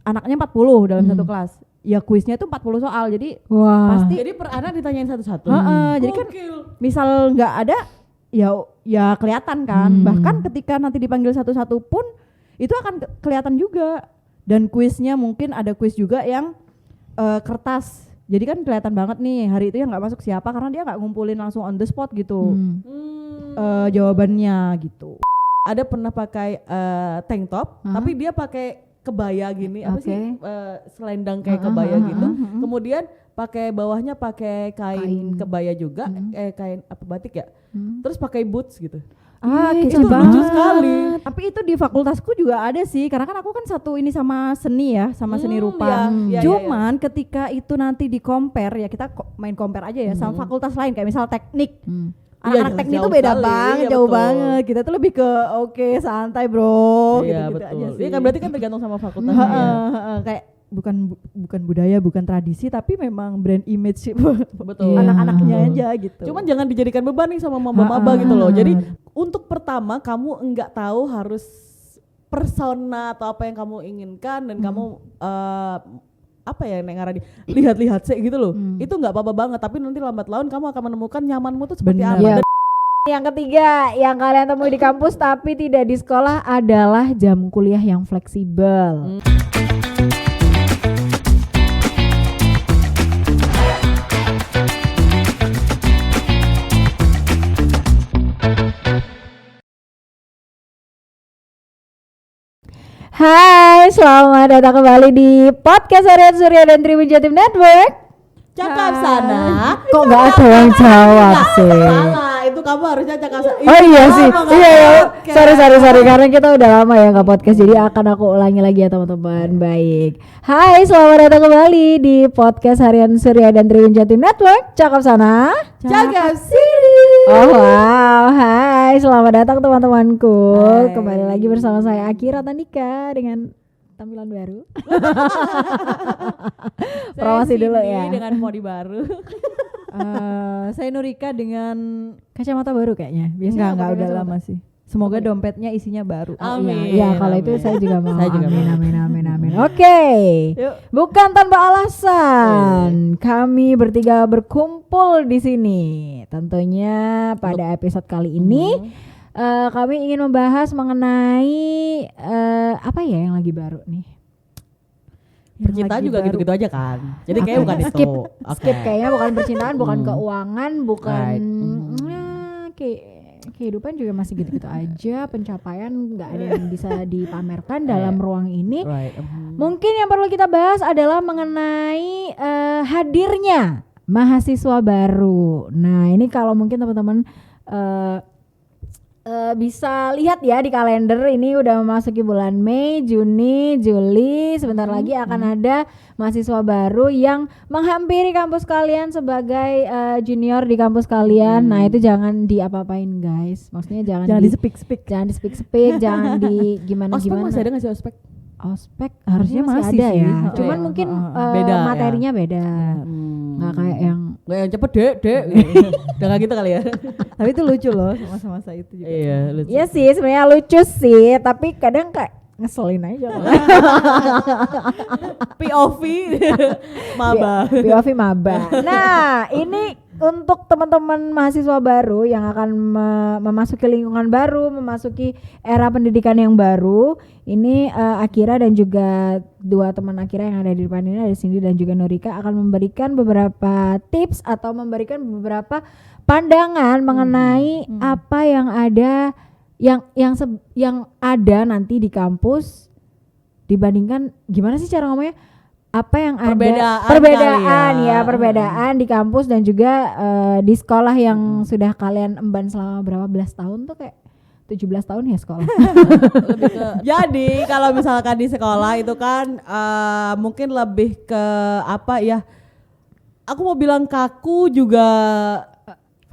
anaknya 40 dalam satu kelas. Ya kuisnya itu 40 soal. Jadi pasti Jadi per anak ditanyain satu-satu. jadi kan misal nggak ada ya kelihatan kan. Bahkan ketika nanti dipanggil satu-satu pun itu akan kelihatan juga. Dan kuisnya mungkin ada kuis juga yang kertas. Jadi kan kelihatan banget nih hari itu yang nggak masuk siapa karena dia nggak ngumpulin langsung on the spot gitu jawabannya gitu. Ada pernah pakai tank top, tapi dia pakai kebaya gini, apa sih selendang kayak kebaya gitu. Kemudian pakai bawahnya pakai kain kebaya juga, kain apa batik ya. Terus pakai boots gitu. Itu lucu sekali. Tapi itu di fakultasku juga ada sih, karena kan aku kan satu ini sama seni ya, sama seni rupa. Cuman ketika itu nanti di compare ya kita main compare aja ya sama fakultas lain kayak misal teknik. Anak-anak teknik itu beda banget, jauh banget. Kita tuh lebih ke santai bro. Iya gitu betul. aja sih. Iya kan berarti kan tergantung sama fakultasnya. Kayak bukan budaya, bukan tradisi, tapi memang brand image Betul. anak-anaknya aja gitu. Cuman jangan dijadikan beban nih sama maba-maba gitu loh. Jadi untuk pertama kamu enggak tahu harus persona atau apa yang kamu inginkan dan kamu apa ya yang ngarani lihat-lihat sih gitu loh. Itu enggak apa-apa banget, tapi nanti lambat laun kamu akan menemukan nyamanmu tuh seperti apa. Yang ketiga yang kalian temui di kampus tapi tidak di sekolah adalah jam kuliah yang fleksibel. Hai, selamat datang kembali di podcast Harian Surya dan Tribun Jatim Network. Cakap sana. Kok nggak ada yang jawab sih? Salah, itu kamu harusnya cakap sana. Oh iya sih, sorry karena kita udah lama ya nggak podcast, jadi akan aku ulangi lagi ya teman-teman. Baik, hai selamat datang kembali di podcast Harian Surya dan Tribun Jatim Network. Cakap sana, Cakap sini. oh wow, hai selamat datang teman-temanku. Kembali lagi bersama saya Akira Tandika dengan tampilan baru. Promosi dulu ya. Dengan modi baru. Saya Nurika dengan Kacamata baru kayaknya. Biasanya enggak pakai udah kacamata. lama sih. Semoga dompetnya isinya baru. Amin. Ya kalau itu saya juga mau. Saya juga Amin. Oke. Yuk. Bukan tanpa alasan kami bertiga berkumpul di sini. Tentunya pada episode kali ini kami ingin membahas mengenai apa ya yang lagi baru nih. Percintaan juga gitu-gitu aja kan. Jadi kayak bukan itu. Skip kayaknya bukan percintaan, bukan keuangan, bukan kehidupan juga masih gitu-gitu aja. Pencapaian nggak ada yang bisa dipamerkan dalam ruang ini. Mungkin yang perlu kita bahas adalah mengenai hadirnya mahasiswa baru. Nah ini kalau mungkin teman-teman bisa lihat ya di kalender, ini udah memasuki bulan Mei, Juni, Juli. Sebentar lagi akan ada mahasiswa baru yang menghampiri kampus kalian sebagai junior di kampus kalian. Nah itu jangan diapa-apain guys. Maksudnya jangan di speak, jangan di gimana. Ospek masih ada nggak sih ospek? Ospek harusnya masih ada sih. ya. Cuman mungkin beda materinya beda. Nggak kayak yang cepet dek. Udah nggak gitu kali ya. Tapi itu lucu loh masa-masa itu juga. Iya lucu. Iya sih sebenarnya lucu sih, tapi kadang kayak ngeselin aja. POV maba. POV maba. Nah ini untuk teman-teman mahasiswa baru yang akan memasuki lingkungan baru, memasuki era pendidikan yang baru. Ini Akira dan juga dua teman Akira yang ada di depan ini, ada Cindy dan juga Nurika, akan memberikan beberapa tips atau memberikan beberapa pandangan mengenai apa yang ada yang ada nanti di kampus dibandingkan gimana sih cara ngomongnya, apa yang perbedaan di kampus dan juga di sekolah yang sudah kalian emban selama berapa belas tahun tuh, kayak 17 tahun ya sekolah. Jadi kalau misalkan di sekolah itu kan mungkin lebih ke apa ya, aku mau bilang kaku juga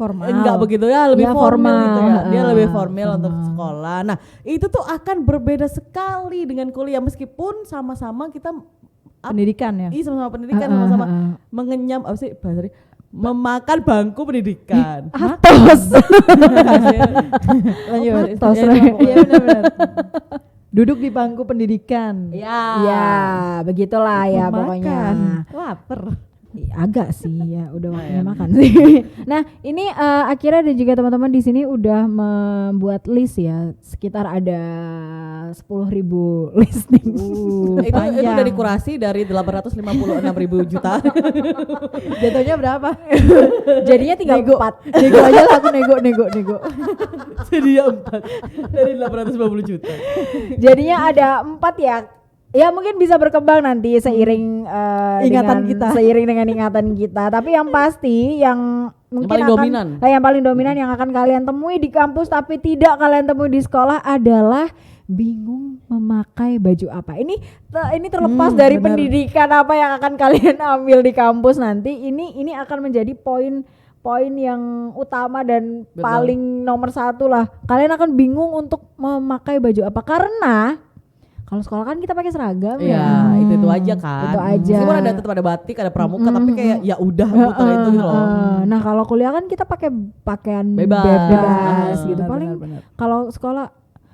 Formal. Enggak begitu ya, lebih ya, formal gitu ya. Dia lebih formal untuk sekolah. Nah itu tuh akan berbeda sekali dengan kuliah, meskipun sama-sama kita pendidikan ya. Iya sama-sama pendidikan, sama-sama mengenyam apa sih bahasa memakan bangku pendidikan. Atos. Lanjut. Atos. Iya benar-benar. Duduk di bangku pendidikan. Ya, begitulah ya pokoknya. Lapar. Agak sih ya, udah waktunya makan sih. Nah, ini Akira dan juga teman-teman di sini udah membuat list ya, sekitar ada 10.000 list nih. Itu udah dikurasi dari 856.000 juta. Jatuhnya berapa? Jadinya tinggal 4. Nego aja lah, aku nego. Jadi ya 4 dari 850 juta. Jadinya ada 4 ya. Ya mungkin bisa berkembang nanti seiring seiring dengan ingatan kita. Tapi yang pasti yang mungkin paling dominan. Yang paling dominan yang akan kalian temui di kampus tapi tidak kalian temui di sekolah adalah bingung memakai baju apa. Ini terlepas dari pendidikan apa yang akan kalian ambil di kampus nanti. Ini akan menjadi poin yang utama dan paling nomor 1 lah. Kalian akan bingung untuk memakai baju apa karena kalau sekolah kan kita pakai seragam ya. Itu aja kan. Itu aja. Meskipun ada batik, ada pramuka, tapi kayak ya udah putar itu gitu loh. Nah kalau kuliah kan kita pakai pakaian bebas gitu. Paling kalau sekolah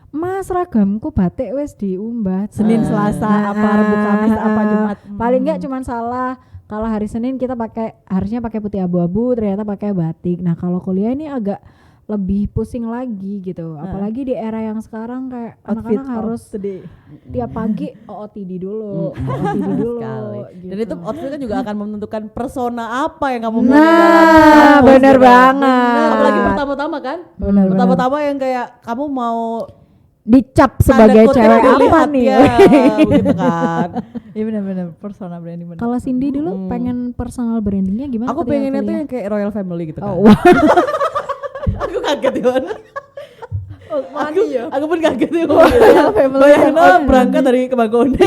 mas seragamku batik wes diumbat Senin, Selasa, apa Rabu, Kamis, apa Jumat. Paling enggak cuman salah kalau hari Senin kita harusnya pakai putih abu-abu, ternyata pakai batik. Nah kalau kuliah ini agak lebih pusing lagi gitu, apalagi di era yang sekarang kayak anak-anak harus tiap pagi OOTD dulu, OOTD dulu. Gitu. Dan itu outfit kan juga akan menentukan persona apa yang kamu bener banget. Apalagi pertama-tama kan, pertama-tama yang kayak kamu mau dicap sebagai cewek apa nih? Ya, gitu kan. Iya benar-benar personal branding. Kalau Cindy dulu pengen personal brandingnya gimana? Aku pengennya tuh yang kayak Royal Family gitu kan. Aku kaget ya. Aku pun kaget ya. Bayangin berangkat dari Kebangkone.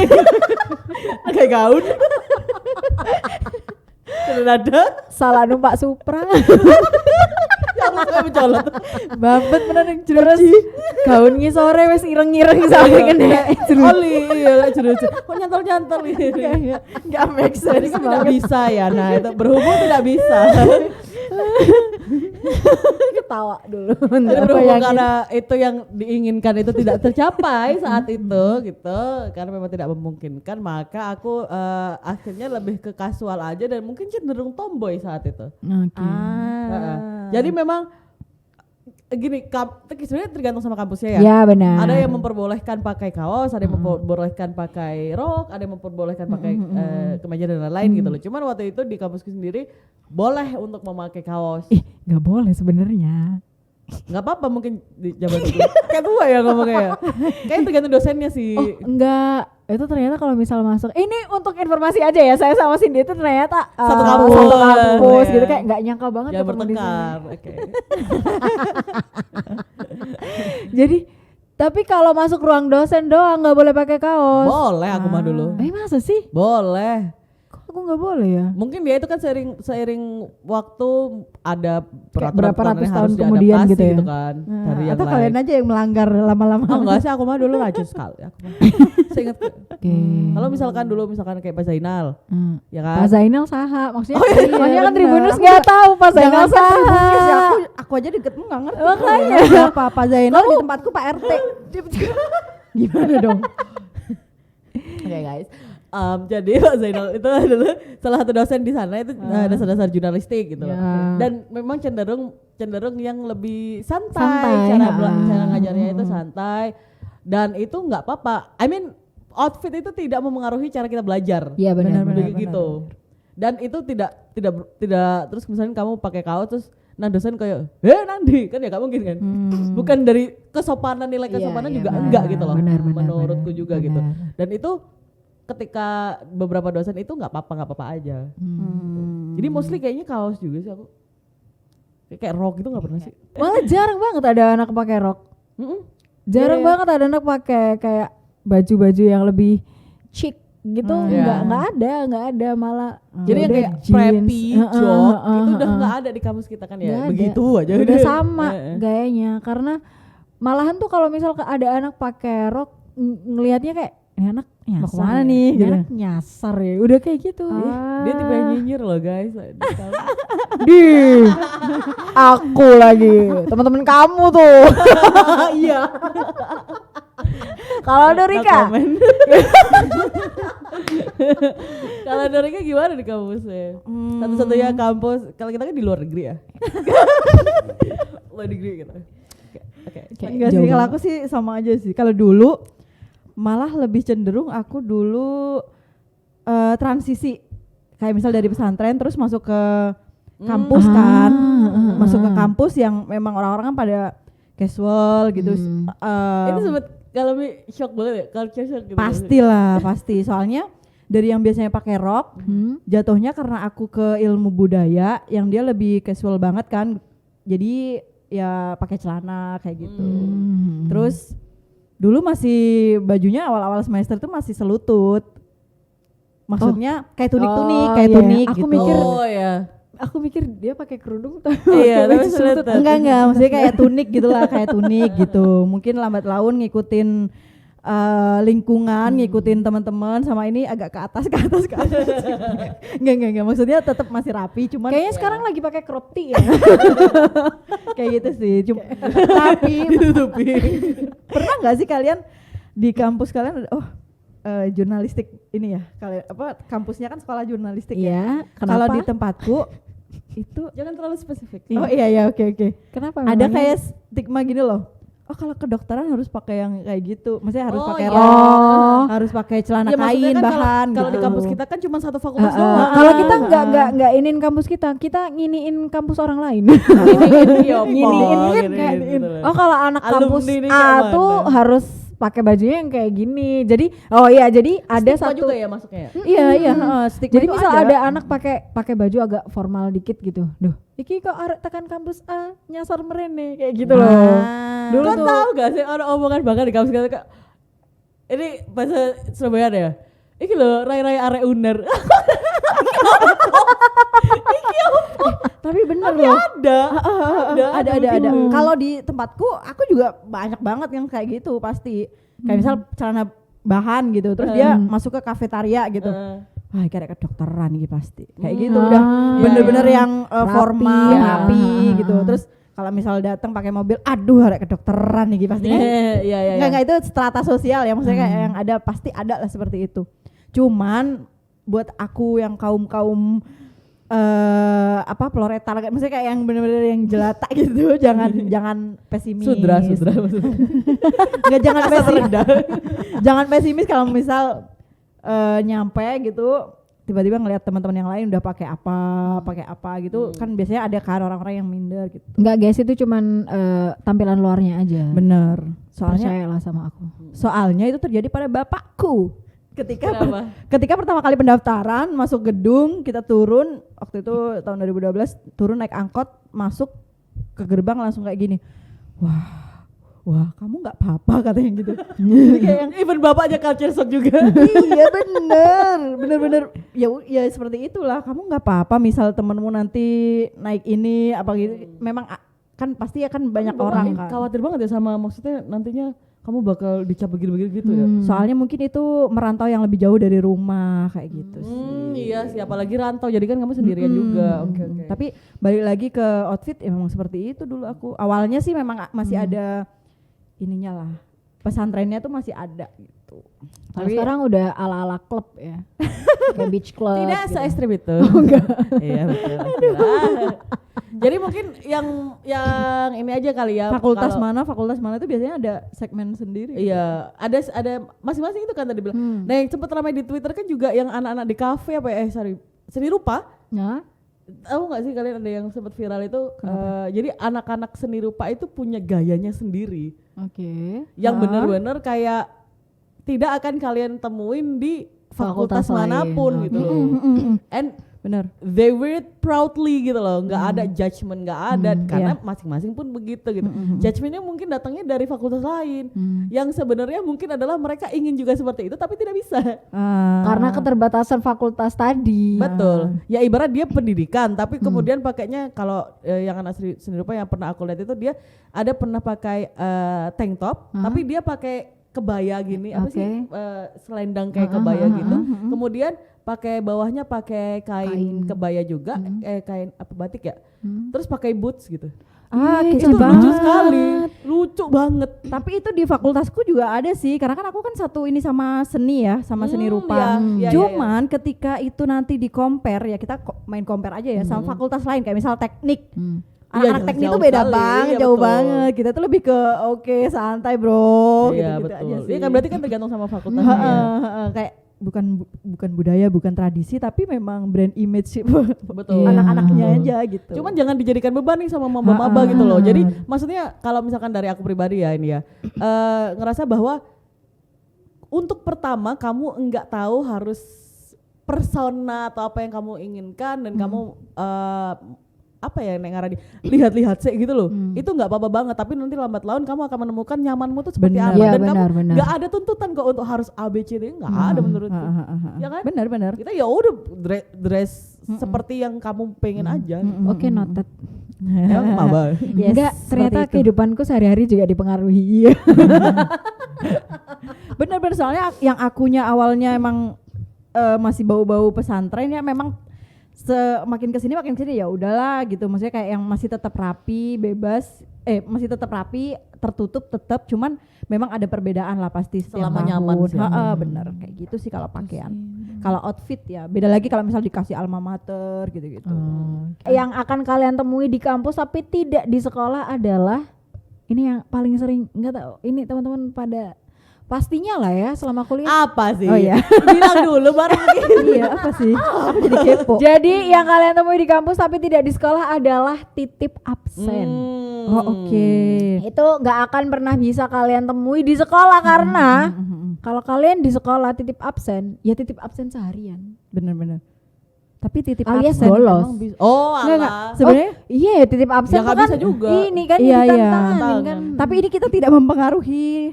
Kayak gaun. Terus ada salah numpak Supra. Yang kayak mencolot. Babet bener yang terus gaun sore wes ireng-ireng sampai kena oli. Iya jeruji. Kok nyantol-nyantol ini. Enggak make sense. Jadi kan tidak bisa ya. Nah, itu berhubung tidak bisa. Ketawa dulu. Jadi berhubung karena itu yang diinginkan itu tidak tercapai saat itu gitu, karena memang tidak memungkinkan, maka aku akhirnya lebih ke kasual aja dan mungkin cenderung tomboy saat itu. Jadi memang gini, sebenarnya tergantung sama kampusnya ya. Ya benar. Ada yang memperbolehkan pakai kaos, ada yang memperbolehkan pakai rok, ada yang memperbolehkan pakai kemeja dan lain-lain gitu loh. Cuman waktu itu di kampusku sendiri boleh untuk memakai kaos. Nggak boleh sebenarnya. Nggak apa-apa mungkin di zaman itu. Kayak tua ya ngomongnya ya. Kayaknya tergantung dosennya sih. Oh enggak, itu ternyata kalau misal masuk, ini untuk informasi aja ya, saya sama Cindy itu ternyata satu kampus gitu, kayak nggak nyangka banget jangan ketemu di sini. bertengkar. Oke. Jadi tapi kalau masuk ruang dosen doang nggak boleh pakai kaos. Boleh aku mah dulu. Masa sih? Boleh. Kok aku nggak boleh ya? Mungkin dia itu kan seiring waktu ada peraturan berapa ratus yang tahun harus kemudian diadaptasi gitu ya? gitu kan dari yang atau lain. kalian aja yang melanggar lama-lama. Oh enggak sih, aku mah dulu rajin sekali. Aku mah. Saya ingat. Kalau misalkan kayak Pak Zainal, ya kan? Pak Zainal saha, maksudnya iya, kan bener. Tribuners nggak tahu Pak Zainal saha. Aku aja deketmu nggak ngerti. Makanya. Siapa Pak Zainal di tempatku Pak RT. Gimana dong? Oke guys. Jadi Pak Zainal itu adalah salah satu dosen di sana itu dasar-dasar jurnalistik gitu loh. Dan memang cenderung yang lebih santai. Cara ngajarnya itu santai dan itu nggak apa-apa. I mean outfit itu tidak memengaruhi cara kita belajar. Iya benar gitu. Dan itu tidak terus misalnya kamu pakai kaos terus dosen kayak Nandi kan ya gak mungkin kan. Bukan dari kesopanan, nilai kesopanan juga enggak gitu loh. Menurutku juga gitu. Dan itu ketika beberapa dosen itu nggak apa-apa aja. Jadi mostly kayaknya kaos juga sih aku. Kayak rok itu nggak pernah sih. Malah jarang banget ada anak pakai rok. Jarang banget ada anak pakai kayak baju-baju yang lebih chic gitu. Nggak ada malah. Jadi yang kayak preppy, jog itu udah nggak ada di kampus kita kan ya. Begitu aja. Udah sama gayanya, karena malahan tuh kalau misal ada anak pakai rok ngelihatnya kayak ini anak nyasar. Mau kemana nih? Ini anak nyasar ya. Udah kayak gitu. Dia tipe yang nyinyir loh guys. Aku lagi. Teman-teman kamu tuh. Iya. Kalau Dorika? Kalau Dorika gimana di kampusnya? Satu-satunya kampus, kalau kita kan di luar negeri ya. Luar negeri gitu. Oke. Enggak sih, kalau aku sih sama aja sih. Kalau dulu malah lebih cenderung aku dulu transisi. Kayak misal dari pesantren terus masuk ke kampus kan. Masuk ke kampus yang memang orang-orang kan pada casual gitu. Ini sempet galami shock banget ya, culture shock gitu. Pastilah, pasti. Soalnya dari yang biasanya pakai rok, jatuhnya karena aku ke ilmu budaya yang dia lebih casual banget kan. Jadi ya pakai celana kayak gitu. Terus dulu masih bajunya awal-awal semester tuh masih selutut. Maksudnya kayak tunik-tunik, kayak iya. tunik Aku gitu. mikir- Aku mikir dia pakai kerudung tapi iya, tapi selutut. Enggak, maksudnya kayak tunik gitulah, kayak tunik gitu. Mungkin lambat laun ngikutin lingkungan, ngikutin teman-teman sama ini agak ke atas. Enggak, maksudnya tetap masih rapi, cuman kayaknya sekarang lagi pakai crop tee ya. kayak gitu sih. Tapi pernah nggak sih kalian di kampus kalian ada jurnalistik ini ya? Kalian kampusnya kan sekolah jurnalistik ya. Iya, Kalau kenapa? di tempatku itu Jangan terlalu spesifik. oh iya oke. Kenapa? Ada memangnya? kayak stigma gini loh. Oh kalau kedokteran harus pakai yang kayak gitu. Maksudnya harus pakai iya. rok, harus pakai celana Ya, maksudnya kain, kan bahan kalau gitu. di kampus kita kan cuma satu fakultas doang. Kalau kita nggak iniin kampus kita nginiin kampus orang lain. Nginiin kan kayak oh kalau anak kampus Alumni ini A kayak tuh mana? harus pakai bajunya yang kayak gini. Jadi jadi ada Stigma satu juga ya masuknya. Iya, stigma jadi itu misal ada anak pakai baju agak formal dikit gitu. Duh, iki kok arek tekan kampus A nyasar merene kayak gitu loh. Dulu Kau tuh tahu gak sih orang omongan banget di kampus kita kak? Ini bahasa Surabaya ya. Iki loh rai-rai arek uner. tapi bener loh. Ada. Kalau di tempatku aku juga banyak banget yang kayak gitu pasti. Kayak misal celana bahan gitu, terus dia masuk ke kafetaria gitu. Wah, kayak kedokteran gitu pasti. Kayak gitu udah bener-bener yang formal, rapi gitu. Terus kalau misal datang pakai mobil, aduh ada kedokteran nih pasti kan. Iya. Enggak itu strata sosial ya, maksudnya kayak yang ada pasti ada lah seperti itu. Cuman buat aku yang kaum proletar, maksudnya kayak yang bener-bener yang jelata gitu, jangan pesimis. Sudra. Nggak, jangan pesimis kalau misal nyampe gitu tiba-tiba ngelihat teman-teman yang lain udah pakai apa gitu kan biasanya ada kan orang-orang yang minder gitu. Enggak guys, itu cuman tampilan luarnya aja. Bener. Percayalah sama aku. Soalnya itu terjadi pada bapakku. Kenapa? Ketika pertama kali pendaftaran masuk gedung, kita turun waktu itu tahun 2012 turun naik angkot masuk ke gerbang langsung kayak gini. Wah, kamu nggak apa-apa katanya gitu. Jadi kayak yang Even bapak aja culture shock juga. iya bener. Ya seperti itulah. Kamu nggak apa-apa. Misal temenmu nanti naik ini apa gitu. Memang kan pasti akan banyak orang kan. Khawatir banget ya sama maksudnya nantinya kamu bakal dicap begini-begini gitu ya. Soalnya mungkin itu merantau yang lebih jauh dari rumah kayak gitu sih. Iya sih, apalagi rantau. Jadi kan kamu sendirian juga. Oke. Tapi balik lagi ke outfit ya memang seperti itu dulu aku. Awalnya sih memang masih ada ininya lah. Pesantrennya tuh masih ada gitu. Kalau sekarang udah ala-ala klub ya. Kayak beach club. tidak gitu. se-ekstrim itu. Enggak. Iya betul. Jadi mungkin yang ini aja kali ya. Fakultas kalau- mana itu biasanya ada segmen sendiri. Iya, ada masing-masing itu kan tadi bilang. Nah, yang sempat ramai di Twitter kan juga yang anak-anak di kafe seni rupa. Ya. Tahu nggak sih kalian ada yang sempat viral itu? Jadi anak-anak seni rupa itu punya gayanya sendiri. Oke. Yang bener-bener kayak tidak akan kalian temuin di fakultas Fakultas lain. manapun gitu loh. And Bener. they wear it proudly gitu loh, nggak ada judgement, nggak ada karena masing-masing pun begitu gitu. Judgementnya mungkin datangnya dari fakultas lain, yang sebenarnya mungkin adalah mereka ingin juga seperti itu tapi tidak bisa. Karena keterbatasan fakultas tadi. Betul. Ya ibarat dia pendidikan tapi kemudian pakainya kalau yang anak seni rupa yang pernah aku lihat itu dia ada pernah pakai tank top tapi dia pakai kebaya gini apa sih selendang kayak kebaya gitu. Kemudian pakai bawahnya pakai kain kebaya juga kain apa batik ya. Terus pakai boots gitu. Itu kece lucu banget. sekali, lucu banget. Tapi itu di fakultasku juga ada sih, karena kan aku kan satu ini sama seni ya, sama seni rupa. iya, Cuman ketika itu nanti di compare ya, kita main compare aja ya sama fakultas lain kayak misal teknik. Anak-anak Iya, teknik jauh itu beda sekali, banget, iya, jauh betul. banget. Kita tuh lebih ke oke, santai bro, Iya gitu-gitu betul. aja sih. Iya kan berarti kan tergantung sama fakultasnya ya. Kayak bukan budaya, bukan tradisi, tapi memang brand image sih Betul. anak-anaknya aja gitu. Cuman jangan dijadikan beban nih sama maba-maba gitu loh. Jadi maksudnya kalau misalkan dari aku pribadi ya ini ya, ngerasa bahwa untuk pertama kamu enggak tahu harus persona atau apa yang kamu inginkan dan kamu apa ya Nek Ngarani lihat-lihat sih gitu loh. Itu nggak apa-apa banget, tapi nanti lambat laun kamu akan menemukan nyamanmu tuh seperti Benar. apa Iya, dan kamu benar. nggak ada tuntutan kok untuk harus A B C D, nggak ada menurutku. Ya kan? Benar. Kita ya udah dress seperti yang kamu pengen aja. Oke, noted. Emang maba. Yes, Enggak, ternyata seperti itu. kehidupanku sehari-hari juga dipengaruhi. Iya. Bener-bener soalnya yang akunya awalnya emang masih bau-bau pesantren ya, memang semakin kesini ya udahlah gitu, maksudnya kayak yang masih tetap rapi, bebas, masih tetap rapi, tertutup tetap, cuman memang ada perbedaan lah pasti setiap Selama tahun. nyaman sih. Bener kayak gitu sih kalau pakaian. Kalau outfit ya beda lagi kalau misal dikasih alma mater gitu-gitu. Yang akan kalian temui di kampus tapi tidak di sekolah adalah ini yang paling sering, enggak tahu ini teman-teman pada pastinya lah ya selama kuliah. Apa sih? Oh iya. Bilang dulu baru begini. Iya, apa sih? Aku jadi kepo. Jadi yang kalian temui di kampus tapi tidak di sekolah adalah titip absen. Oh, oke. Itu nggak akan pernah bisa kalian temui di sekolah karena kalau kalian di sekolah titip absen, ya titip absen seharian. Bener-bener. Tapi titip Alias absen bolos. Emang bisa- Oh, Enggak. alah. Sebenarnya Iya, titip absen Ya, tuh nggak kan bisa juga. ini kan Iya, iya. ditandatanganin kan. tapi ini kita tidak mempengaruhi.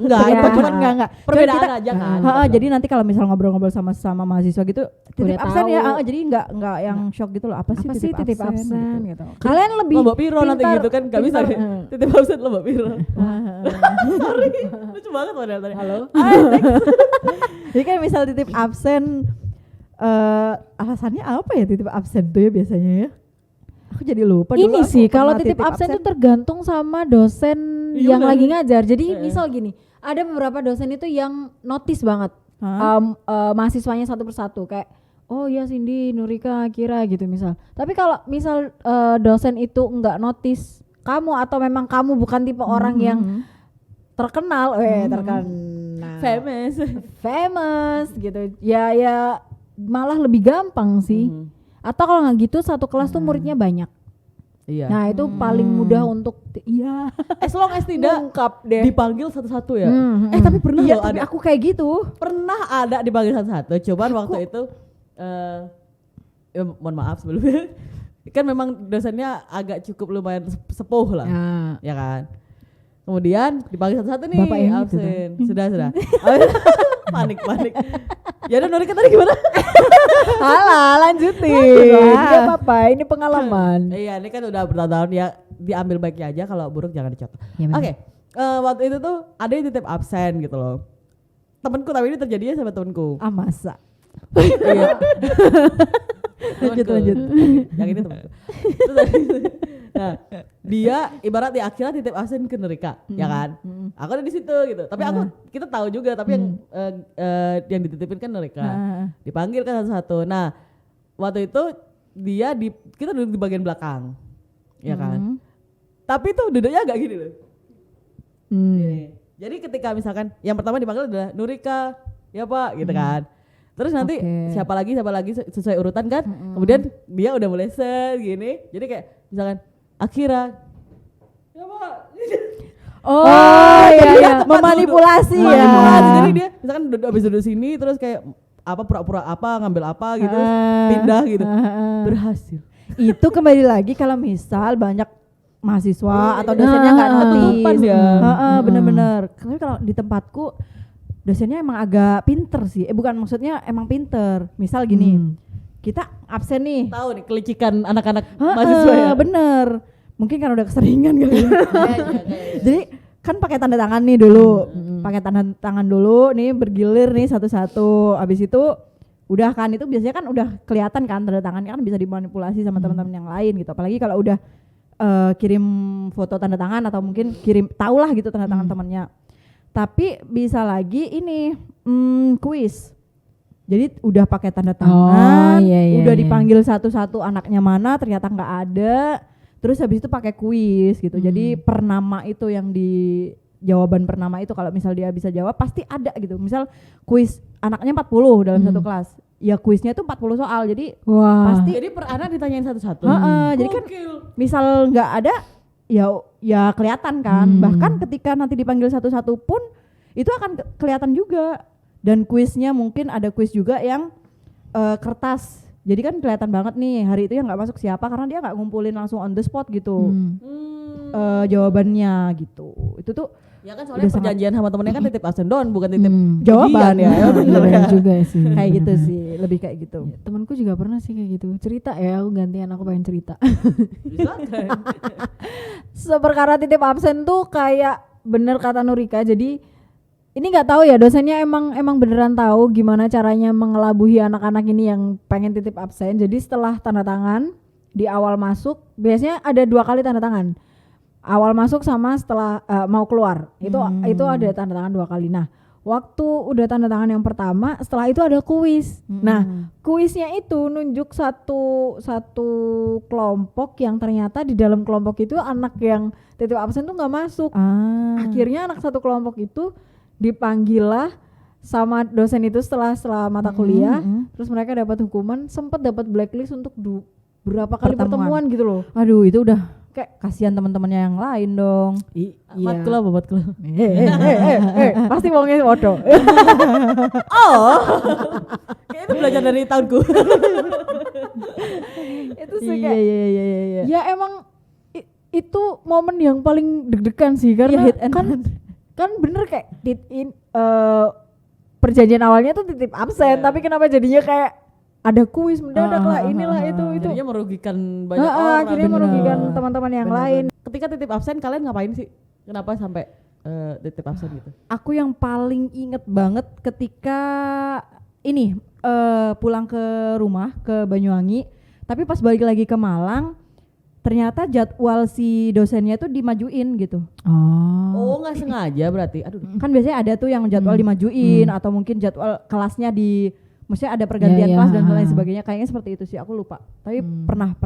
Enggak, Ya. itu Cuman enggak. perbedaan Cuman kita- aja kan. Jadi nanti kalau misal ngobrol-ngobrol sama mahasiswa gitu, titip Udah absen tahu. ya, jadi enggak yang shock gitu loh. Apa sih titip absen? gitu. Kalian lebih Lomba piro nanti pintar- gitu kan enggak bisa. pintar, Titip absen lomba piro. Sorry. Lucu banget padahal tadi. Halo. Jadi kan misal titip absen, alasannya apa ya titip absen tuh ya biasanya ya? Aku jadi lupa. Dulu Ini aku sih kalau pernah titip absen itu tergantung sama dosen Iya, yang bener. lagi ngajar. Jadi misal gini, ada beberapa dosen itu yang notice banget mahasiswanya satu persatu kayak oh ya Cindy, Nurika, Kira gitu misal. Tapi kalau misal dosen itu enggak notice kamu atau memang kamu bukan tipe orang yang terkenal, terkenal, famous gitu. Ya malah lebih gampang sih. Atau kalau nggak gitu satu kelas tuh muridnya banyak. Iya. Nah itu paling mudah untuk iya As long as tidak ungkap deh. dipanggil satu-satu ya. Hmm, Tapi pernah Iya, loh tapi ada. aku kayak gitu. Pernah ada dipanggil satu-satu. Cuman waktu itu mohon maaf sebelumnya. Kan memang dosennya agak cukup lumayan sepuh lah. Nah, Ya kan. Kemudian dipanggil satu-satu nih Bapak yang itu absen. Sudah. Panik. Ya udah Nurika tadi gimana? alah lanjutin. Gak apa-apa, ini pengalaman. Iya, ini kan udah bertahun-tahun ya, diambil baiknya aja, kalau buruk jangan dicontoh. Ya, benar. Oke. Waktu itu tuh ada yang titip absen gitu loh. Temenku, tapi ini terjadinya sama temenku. Masa? Iya. Lanjut. Yang ini temenku. Terus nah, dia ibarat di akhirnya titip absen ke Nurika, ya kan? Aku ada di situ gitu. Tapi kita tahu juga, tapi yang dititipin kan Nurika. Dipanggil kan satu-satu. Nah, waktu itu kita duduk di bagian belakang. Ya kan? Tapi tuh duduknya agak gini loh. Gini. Jadi ketika misalkan yang pertama dipanggil adalah Nurika, ya Pak, gitu kan. Terus nanti siapa lagi sesuai urutan kan. Kemudian dia udah mulai set gini. Jadi kayak misalkan Akira, ya Pak. Oh iya, Tepat memanipulasi duduk. ya. Memanipulasi. Jadi dia misalkan habis duduk sini terus kayak apa pura-pura apa ngambil apa gitu terus pindah gitu. Berhasil. Itu kembali lagi kalau misal banyak mahasiswa atau dosennya nggak ketutupan notice. ya. Bener-bener. Tapi kalau di tempatku dosennya emang agak pinter sih. Bukan, maksudnya emang pinter. Misal gini, kita absen nih. Tahu nih kelicikan anak-anak mahasiswa ya. Bener. Mungkin karena udah keseringan kali ya. Kayaknya. Jadi kan pakai tanda tangan nih dulu. Pakai tanda tangan dulu nih, bergilir nih satu-satu. Abis itu udah kan, itu biasanya kan udah kelihatan kan tanda tangannya kan bisa dimanipulasi sama teman-teman yang lain gitu. Apalagi kalau udah kirim foto tanda tangan atau mungkin kirim tahulah gitu tanda tangan temannya. Tapi bisa lagi ini kuis. Jadi udah pakai tanda tangan, udah dipanggil satu-satu anaknya mana, ternyata nggak ada. Terus habis itu pakai kuis gitu. Jadi per nama itu yang di jawaban per nama itu kalau misal dia bisa jawab pasti ada gitu. Misal kuis anaknya 40 dalam satu kelas. Ya kuisnya itu 40 soal. Jadi pasti Jadi per anak ditanyain satu-satu. jadi kan misal nggak ada ya kelihatan kan. Bahkan ketika nanti dipanggil satu-satu pun itu akan kelihatan juga. Dan kuisnya mungkin ada kuis juga yang kertas. Jadi kan kelihatan banget nih hari itu yang nggak masuk siapa karena dia nggak ngumpulin langsung on the spot gitu jawabannya gitu. Itu tuh Ya kan soalnya perjanjian sama temennya kan titip absen doang bukan titip jawaban ya. Bener juga sih. kayak gitu sih, lebih kayak gitu. Temanku juga pernah sih kayak gitu. Cerita ya, aku gantian, aku pengen cerita. Bisa kan? Perkara titip absen tuh kayak bener kata Nurika. Jadi ini nggak tahu ya dosennya emang beneran tahu gimana caranya mengelabuhi anak-anak ini yang pengen titip absen. Jadi setelah tanda tangan di awal masuk biasanya ada 2 kali tanda tangan. Awal masuk sama setelah mau keluar. Itu ada tanda tangan 2 kali. Nah, waktu udah tanda tangan yang pertama, setelah itu ada kuis. Nah, kuisnya itu nunjuk satu kelompok yang ternyata di dalam kelompok itu anak yang titip absen tuh nggak masuk. Akhirnya anak satu kelompok itu dipanggil lah sama dosen itu setelah mata kuliah. Terus mereka dapat hukuman, sempat dapat blacklist untuk berapa kali pertemuan gitu loh. Aduh, itu udah kayak kasihan teman-temannya yang lain dong. Matkul. Pasti wongnya bodoh. Kayak itu belajar dari tahunku. Itu sih Iya. kayak ya emang itu momen yang paling deg-degan sih karena hit and kan bener kayak perjanjian awalnya tuh titip absen, tapi kenapa jadinya kayak ada kuis mendadak lah, inilah itu. Jadinya merugikan banyak orang. Akhirnya merugikan teman-teman yang lain. Ketika titip absen kalian ngapain sih? Kenapa sampai titip absen gitu? Aku yang paling inget banget ketika ini pulang ke rumah ke Banyuwangi, tapi pas balik lagi ke Malang ternyata jadwal si dosennya tuh dimajuin gitu. Oh, nggak sengaja berarti. Aduh. Kan biasanya ada tuh yang jadwal dimajuin atau mungkin jadwal kelasnya maksudnya ada pergantian kelas dan lain sebagainya. Kayaknya seperti itu sih, aku lupa. Tapi pernah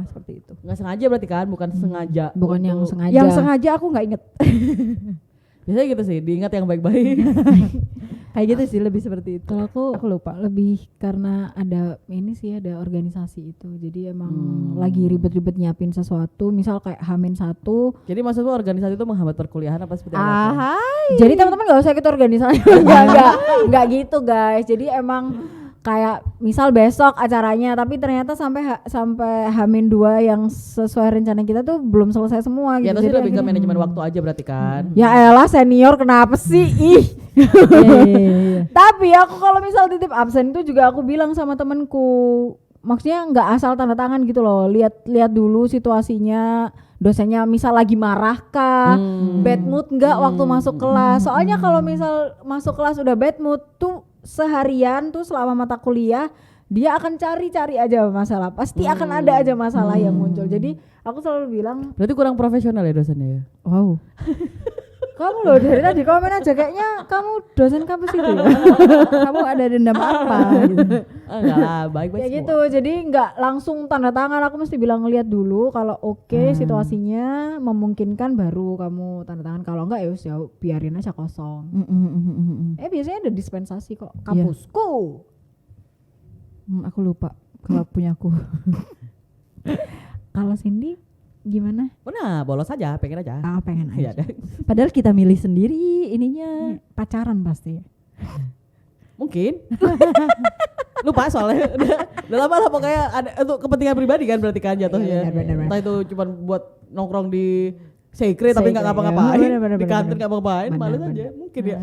seperti itu. Nggak sengaja berarti kan, bukan sengaja. Bukan yang sengaja. Yang sengaja aku nggak inget. Biasanya gitu sih, diingat yang baik-baik. Kayak gitu sih, lebih seperti itu. Kalau aku lupa. lebih karena ada organisasi itu. Jadi emang lagi ribet-ribet nyiapin sesuatu, misal kayak H-1. Jadi maksudku organisasi itu menghambat perkuliahan apa seperti apa? Jadi teman-teman nggak usah ikut organisasi. Enggak gitu guys. Jadi emang kayak misal besok acaranya, tapi ternyata sampai H-2 yang sesuai rencana kita tuh belum selesai semua Ya gitu. itu sih lebih ke manajemen waktu aja berarti kan. Ya elah senior kenapa sih? Ih. Tapi aku kalau misal titip absen itu juga aku bilang sama temenku, maksudnya nggak asal tanda tangan gitu loh. Lihat dulu situasinya, dosennya misal lagi marah kah, bad mood nggak waktu masuk kelas. Soalnya kalau misal masuk kelas udah bad mood tuh seharian tuh selama mata kuliah dia akan cari aja masalah. Pasti akan ada aja masalah yang muncul. Jadi aku selalu bilang, berarti kurang profesional ya dosennya ya? Wow. kamu loh dari tadi komen aja kayaknya kamu dosen kampus itu ya? Kamu ada dendam apa gitu. Enggak lah, baik-baik Ya semua. gitu, jadi nggak langsung tanda tangan, aku mesti bilang lihat dulu kalau oke, situasinya memungkinkan baru kamu tanda tangan, kalau enggak ya biarin aja kosong. Biasanya ada dispensasi kok kampusku. Aku lupa kalau punyaku. Kalau Cindy gimana? Nah, bolos aja, pengen aja. Pengen Iya aja. deh. Padahal kita milih sendiri ininya. Pacaran pasti. Mungkin. Lupa soalnya udah lama lah pokoknya ada untuk kepentingan pribadi kan berarti kan jatuhnya. Iya, benar. Entah itu cuma buat nongkrong di secret tapi nggak ngapa-ngapain, di kantin nggak ngapa-ngapain, males aja. Mungkin ya.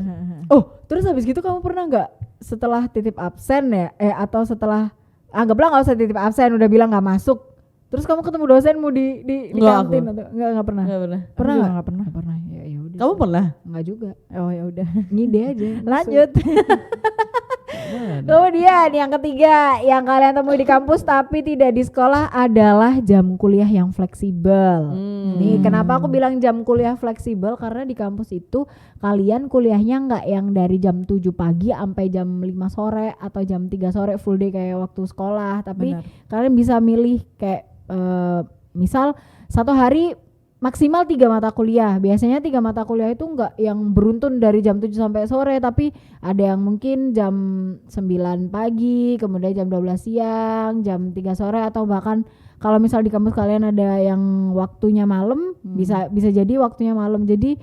Oh, terus habis gitu kamu pernah nggak setelah titip absen ya, atau setelah anggaplah nggak usah titip absen, udah bilang nggak masuk, terus kamu ketemu dosenmu di Nggak, kantin aku. atau nggak pernah? Nggak pernah. Pernah Aku juga nggak? nggak pernah. Nggak pernah. Ya udah. Kamu pernah? Nggak juga. Oh ya udah. Ngide aja. Lanjut. Kemudian yang ketiga yang kalian temui di kampus tapi tidak di sekolah adalah jam kuliah yang fleksibel. Nih kenapa aku bilang jam kuliah fleksibel, karena di kampus itu kalian kuliahnya nggak yang dari jam 7 pagi sampai jam 5 sore atau jam 3 sore full day kayak waktu sekolah, tapi Benar. kalian bisa milih kayak misal satu hari maksimal 3 mata kuliah. Biasanya 3 mata kuliah itu enggak yang beruntun dari jam 7 sampai sore, tapi ada yang mungkin jam 9 pagi, kemudian jam 12 siang, jam 3 sore, atau bahkan kalau misal di kampus kalian ada yang waktunya malam, bisa jadi waktunya malam. Jadi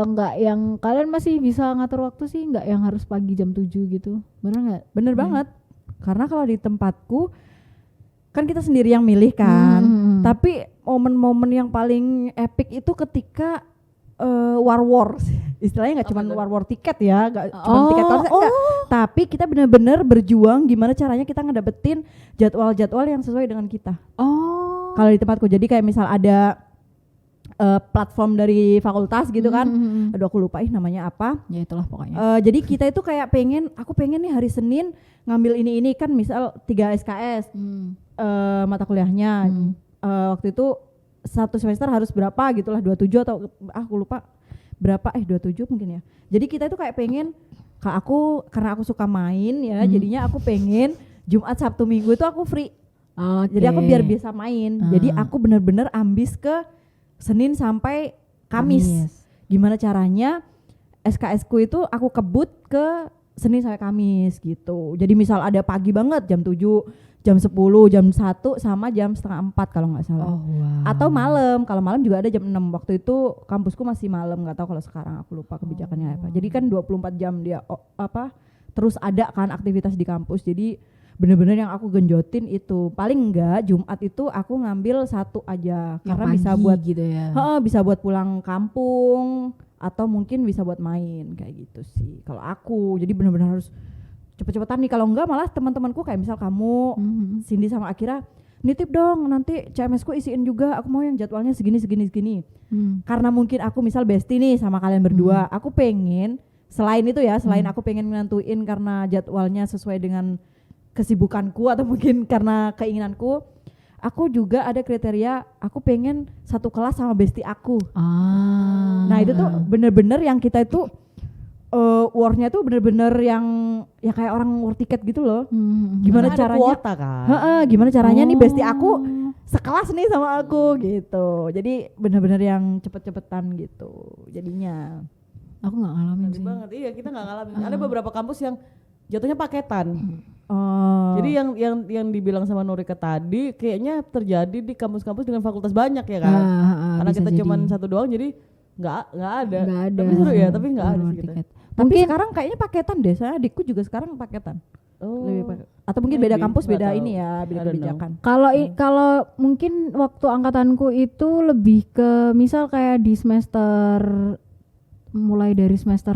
enggak yang kalian masih bisa ngatur waktu sih, enggak yang harus pagi jam 7 gitu. Bener enggak? Bener banget. Karena kalau di tempatku kan kita sendiri yang milih kan. Tapi momen-momen yang paling epic itu ketika war istilahnya nggak cuma war tiket ya, nggak cuma tiket konser, enggak. Tapi kita benar-benar berjuang gimana caranya kita ngedapetin jadwal-jadwal yang sesuai dengan kita. Kalau di tempatku, jadi kayak misal ada platform dari fakultas gitu kan, aduh aku lupa namanya apa. Ya itulah pokoknya. Jadi kita itu kayak aku pengen nih hari Senin ngambil ini kan, misal 3 SKS mata kuliahnya. Waktu itu satu semester harus berapa gitulah, 27 atau aku lupa berapa, 27 mungkin ya. Jadi kita itu kayak pengen, karena aku suka main ya, jadinya aku pengen Jumat Sabtu Minggu itu aku free. Jadi aku biar bisa main. Jadi aku bener-bener ambis ke Senin sampai Kamis. Gimana caranya SKS ku itu aku kebut ke Senin sampai Kamis gitu. Jadi misal ada pagi banget jam 7, jam 10, jam 1 sama jam setengah 4 kalau nggak salah. Atau malam, kalau malam juga ada jam 6. Waktu itu kampusku masih malam, nggak tahu kalau sekarang, aku lupa kebijakannya apa. Jadi kan 24 jam dia terus ada kan aktivitas di kampus. Jadi bener-bener yang aku genjotin itu paling enggak Jumat itu aku ngambil 1 aja, Yang karena pagi bisa buat gitu ya. bisa buat pulang kampung atau mungkin bisa buat main kayak gitu sih kalau aku. Jadi bener-bener harus cepet-cepetan nih, kalau enggak malah teman-temanku kayak misal kamu, Cindy sama Akira, nitip dong nanti CMS ku isiin juga, aku mau yang jadwalnya segini. Karena mungkin aku misal bestie nih sama kalian berdua, aku pengen selain itu ya, selain aku pengen nentuin karena jadwalnya sesuai dengan kesibukanku atau mungkin karena keinginanku, aku juga ada kriteria aku pengen satu kelas sama bestie aku. Nah itu tuh bener-bener yang kita itu war-nya tuh bener-bener yang ya kayak orang war tiket gitu loh. Gimana Ada caranya? kuota kan? Gimana caranya nih bestie aku sekelas nih sama aku gitu. Jadi bener-bener yang cepet-cepetan gitu. Jadinya Aku nggak ngalamin Sedih sih. banget, iya kita nggak ngalamin. Ada beberapa kampus yang jatuhnya paketan. Oh. Jadi yang dibilang sama Nurika tadi kayaknya terjadi di kampus-kampus dengan fakultas banyak ya kan. Karena bisa kita jadi. cuman satu doang, jadi nggak ada. Nggak ada. Tapi seru ya, tapi nggak ada War sih kita. tiket. Tapi Mungkin sekarang kayaknya paketan deh. Saya adikku juga sekarang paketan. Oh. Atau mungkin beda Maybe, kampus, nggak beda tahu. ini ya, beda I don't know. kebijakan. kalau mungkin waktu angkatanku itu lebih ke misal kayak di semester mulai dari semester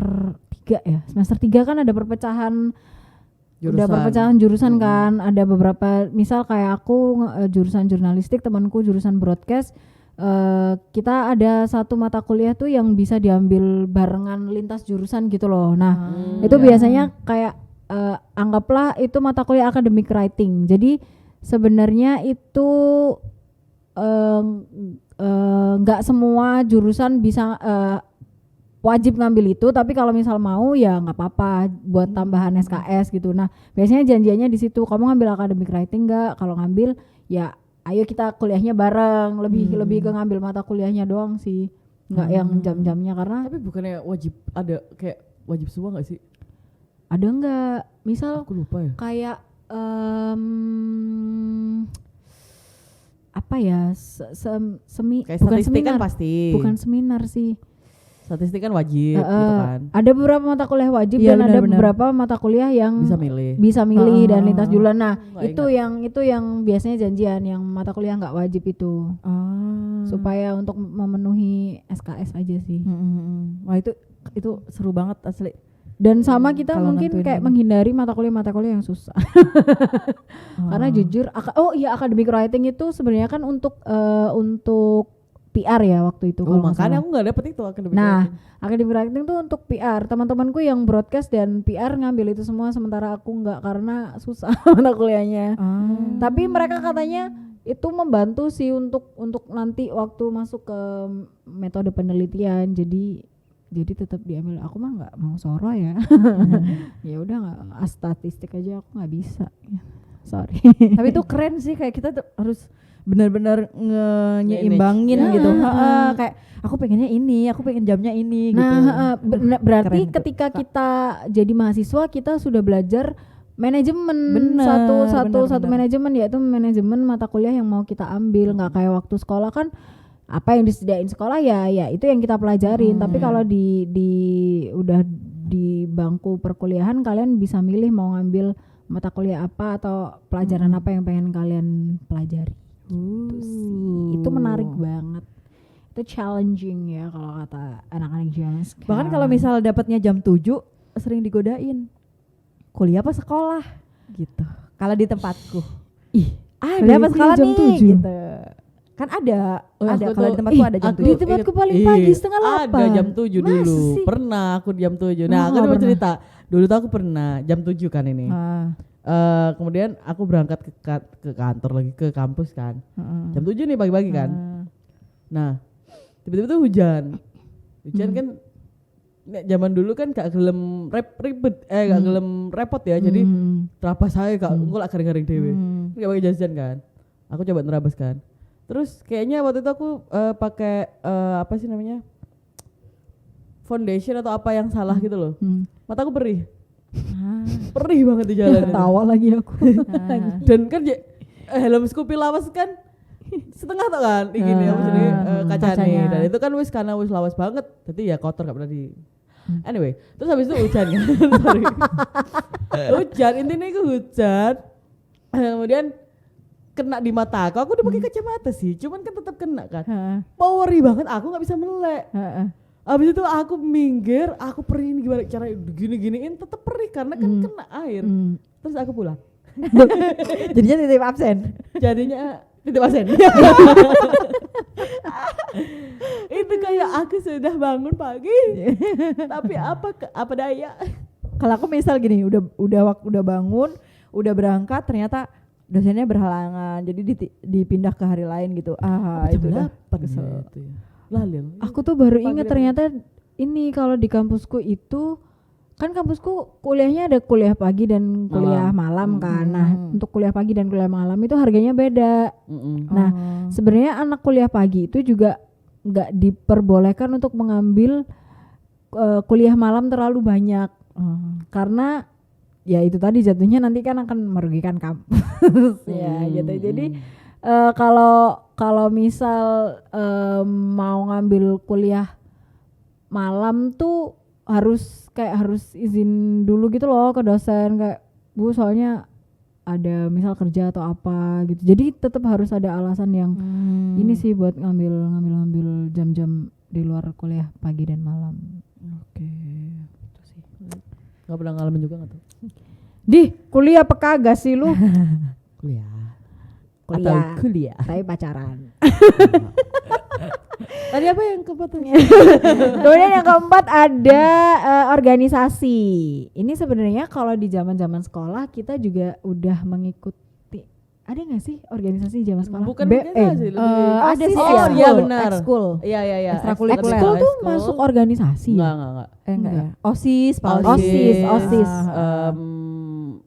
3 ya. Semester 3 kan ada perpecahan udah perpecahan jurusan kan. Ada beberapa misal kayak aku jurusan jurnalistik, temanku jurusan broadcast. Kita ada satu mata kuliah tuh yang bisa diambil barengan lintas jurusan gitu loh. Nah, itu biasanya kayak anggaplah itu mata kuliah academic writing. Jadi sebenarnya itu nggak semua jurusan bisa wajib ngambil itu, tapi kalau misal mau ya nggak apa-apa buat tambahan SKS gitu. Nah, biasanya janjiannya di situ, kamu ngambil academic writing nggak? Kalau ngambil ya ayo kita kuliahnya bareng, lebih ke ngambil mata kuliahnya doang sih, nggak yang jam-jamnya. Karena Tapi bukannya wajib ada kayak wajib semua nggak sih? ada nggak misal Aku lupa ya. kayak apa ya semi Kayak bukan statistik kan seminar, pasti. bukan seminar sih. Statistik kan wajib gitu kan. Ada beberapa mata kuliah wajib Iya, dan ada benar-benar. beberapa mata kuliah yang Bisa milih. bisa milih dan lintas jurusan. Nah, Nggak itu yang biasanya janjian, yang mata kuliah nggak wajib itu. Supaya untuk memenuhi SKS aja sih. Wah itu seru banget asli. Dan sama kita Kalau mungkin nentuin kayak ini. menghindari mata kuliah yang susah. Karena jujur academic writing itu sebenarnya kan untuk PR ya waktu itu. kalau nggak makanya salah. aku nggak dapet itu akademi Nah, writing. akademi writing tuh untuk PR. Teman-temanku yang broadcast dan PR ngambil itu semua, sementara aku nggak karena susah mata kuliahnya. Tapi mereka katanya itu membantu sih untuk nanti waktu masuk ke metode penelitian. Jadi tetap diambil. Aku mah nggak mau soro ya. Ya udah nggak, statistik aja aku nggak bisa. Sorry. Tapi itu keren sih, kayak kita tuh harus benar-benar nyeimbangin Ya. gitu. Kayak aku pengennya ini, aku pengen jamnya ini gitu. Nah, berarti Keren tuh. ketika kita jadi mahasiswa kita sudah belajar manajemen. Bener, satu bener. manajemen, yaitu manajemen mata kuliah yang mau kita ambil. Nggak kayak waktu sekolah kan apa yang disediain sekolah ya itu yang kita pelajarin. Tapi kalau di udah di bangku perkuliahan kalian bisa milih mau ngambil mata kuliah apa atau pelajaran apa yang pengen kalian pelajari. Itu sih. Itu menarik banget. Itu challenging ya kalau kata anak-anak zaman sekarang. Bahkan kalau misal dapatnya jam 7 sering digodain. Kuliah apa sekolah gitu. Kalau di tempatku. ada Kuliah apa yang sekolah jam nih 7 gitu. Kan ada kalau di tempatku ada jam 7. di tempatku paling pagi setengah 8. Ada jam 7 dulu. Masa sih? Pernah aku jam 7. Nah, Oh, aku mau pernah. cerita. Dulu tuh aku pernah jam 7 kan ini. Kemudian aku berangkat ke kantor lagi, ke kampus kan. Jam 7 nih pagi-pagi kan. Nah, tiba-tiba tuh hujan. Hujan kan zaman dulu kan gak gelem gak gelem repot ya. Jadi terabas saya gak engko lak garing-garing dhewe. Gak pakai jas hujan kan. Aku coba nerabas kan. Terus kayaknya waktu itu aku pakai apa sih namanya? Foundation atau apa yang salah gitu loh. Mataku perih. Perih banget di jalan. Ketawa lagi aku. Dan kan helm Scoopy lawas kan setengah tuh kan gini apa jadi kacanya. Kacanya. Dan itu kan karena wis lawas banget jadi ya kotor gak pernah di anyway. Terus habis itu hujan kan. Sorry. Hujan, intinya itu hujan. Kemudian kena di mata aku udah pakai kacamata sih, cuman kan tetap kena kan. Powery banget, aku nggak bisa melek. Habis itu aku minggir, aku perih ini gimana cara gini-giniin tetap perih karena kan kena air. Terus aku pulang. Jadinya titip absen. Jadinya titip absen. Itu kayak aku sudah bangun pagi. Tapi apa daya? Kalau aku misal gini, udah bangun, udah berangkat, ternyata dosennya berhalangan, jadi dipindah ke hari lain gitu. Itu udah kesel. Itu ya. Lalu Aku tuh baru ingat ternyata ini kalau di kampusku itu kan kampusku kuliahnya ada kuliah pagi dan kuliah malam kan. Nah, untuk kuliah pagi dan kuliah malam itu harganya beda. Nah, sebenarnya anak kuliah pagi itu juga nggak diperbolehkan untuk mengambil kuliah malam terlalu banyak. Karena ya itu tadi jatuhnya nanti kan akan merugikan kampus ya gitu. Jadi kalau misal mau ngambil kuliah malam tuh harus izin dulu gitu loh ke dosen, kayak Bu soalnya ada misal kerja atau apa gitu. Jadi tetap harus ada alasan yang ini sih buat ngambil jam-jam di luar kuliah pagi dan malam. Oke. Itu sih. nggak pernah ngalamin juga nggak tuh? Di kuliah apa kagak sih lu? Kuliah. Kuliah. Atau kuliah. Tapi pacaran. Tadi apa yang keempat? Kemudian yang keempat ada organisasi. Ini sebenarnya kalau di zaman-zaman sekolah kita juga udah mengikuti. Ada nggak sih organisasi zaman sekolah? Bukan organisasi, lebih Ada OSIS sih. ya? iya benar. Ekskul. Iya. Ekstrakurikuler. Ekskul tuh masuk organisasi. Enggak. Enggak ya. OSIS, OSIS.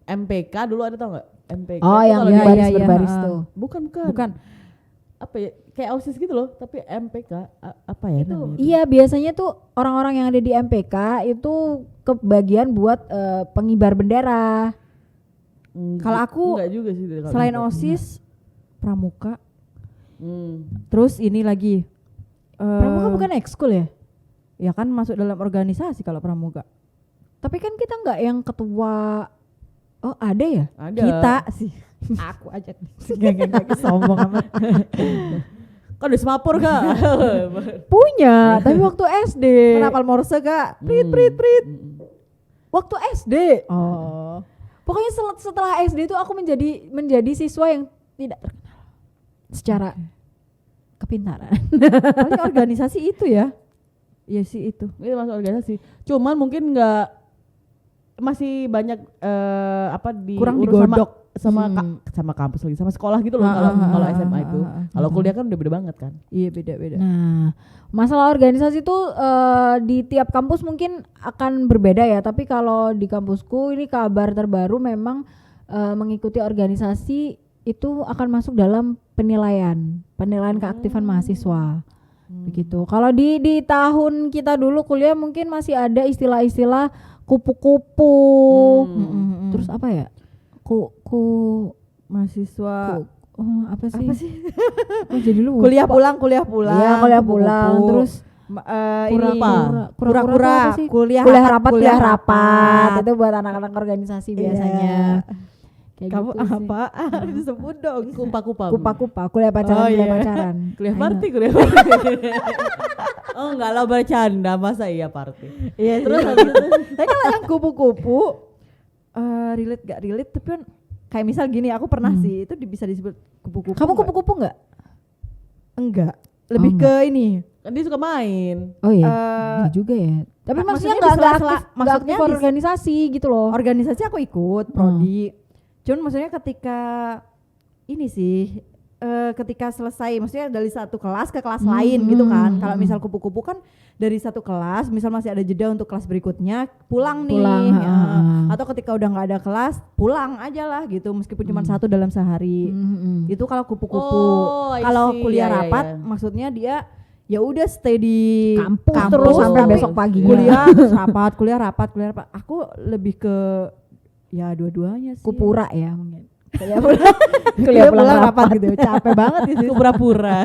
MPK dulu ada tau nggak? MPK. Oh, itu yang kalau di- berbaris iya, berbaris iya. tuh. Bukan. Apa ya? Kayak OSIS gitu loh, tapi MPK apa ya Itu namanya? iya, biasanya tuh orang-orang yang ada di MPK itu kebagian buat pengibar bendera. Kalau aku enggak juga sih. selain OSIS, pramuka, Hmm. terus ini lagi. Pramuka bukan ekskul ya? Ya kan masuk dalam organisasi kalau pramuka. Tapi kan kita nggak yang ketua. Oh ada ya? Ada. Kita sih. Aku aja. Gak sombong amat. Kok udah semapur kak? Punya, tapi waktu SD. Kenapa Morse Kak? Prit. Waktu SD. Oh. Pokoknya setelah SD itu aku menjadi siswa yang tidak terkenal secara kepintaran. Paling organisasi itu ya. Iya sih itu. Itu masuk organisasi. Cuman mungkin nggak, masih banyak Kurang diurus digodok. sama kampus lagi, sama sekolah gitu loh kalau SMA itu. Kalau kuliah kan udah beda banget kan. Iya beda-beda. Nah, masalah organisasi itu di tiap kampus mungkin akan berbeda ya. Tapi kalau di kampusku ini kabar terbaru memang mengikuti organisasi itu akan masuk dalam penilaian keaktifan mahasiswa. Begitu. Kalau di tahun kita dulu kuliah mungkin masih ada istilah-istilah kupu-kupu. Terus apa ya? Mahasiswa apa sih? Oh, jadi lu kuliah pulang. Iya, kuliah pulang. kupu-kupu. Terus Kura-kura, kuliah rapat. Itu buat anak-anak organisasi biasanya. Kayak Kamu gitu sih. apa? Disebut dong. Kupa-kupa, kuliah pacaran, Oh, kuliah iya. pacaran. Kuliah Ayo. party. Oh enggak lah, bercanda, masa iya party. Iya terus habis itu. Tapi kalau yang kupu-kupu relate gak relate tapi kan kayak misal gini aku pernah sih itu bisa disebut kupu-kupu. Kamu nggak? kupu-kupu enggak? Enggak. Lebih enggak. ke ini. Kan dia suka main. Oh iya, Eh, iya juga ya. Tapi maksudnya maksudnya di enggak sela-sela- aktif, nggak maksudnya aktif di- organisasi gitu loh. Organisasi aku ikut prodi. Cuman maksudnya ketika ini sih ketika selesai maksudnya dari satu kelas ke kelas lain gitu kan. Kalau misal kupu-kupu kan dari satu kelas misal masih ada jeda untuk kelas berikutnya pulang nih. Pulang, Ya. Atau ketika udah nggak ada kelas pulang aja lah gitu meskipun cuma satu dalam sehari. Itu kalau kupu-kupu. Oh, I Kalau see. kuliah Ya, ya, rapat ya. maksudnya dia ya udah stay di Kampus terus sampai tapi besok paginya. kuliah rapat. Aku lebih ke ya dua-duanya sih. Kupura ya mungkin. Kuliah pulang rapat gitu. Capek banget sih. Aku pura-pura.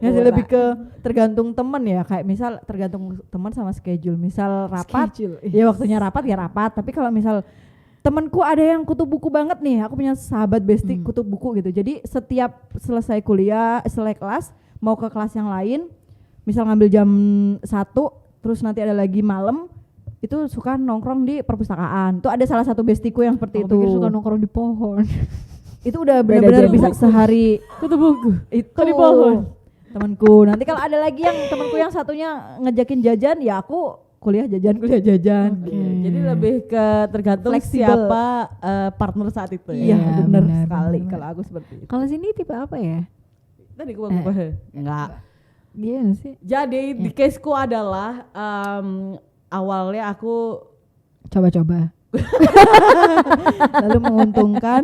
Ya sih, lebih ke tergantung temen ya. Kayak misal tergantung teman sama schedule. Misal rapat, ya waktunya rapat ya rapat. Tapi kalau misal temenku ada yang kutu buku banget nih. Aku punya sahabat bestie kutu buku gitu. Jadi setiap selesai kuliah, selesai kelas, mau ke kelas yang lain. Misal ngambil jam 1, terus nanti ada lagi malam. Itu suka nongkrong di perpustakaan. Tuh ada salah satu bestiku yang seperti itu. Suka nongkrong di pohon. Itu udah Beda benar-benar jenis. bisa sehari Kutu buku. itu Kok di pohon? temanku. Nanti kalau ada lagi yang temanku yang satunya ngejakin jajan, ya aku kuliah jajan. Jadi lebih ke tergantung Fleksibel. siapa partner saat itu Iya, ya. benar benar, sekali benar. kalau aku seperti itu. Kalau sini tipe apa ya? Tadi gua enggak. Iya sih. Jadi di caseku adalah awalnya aku Coba-coba. Lalu menguntungkan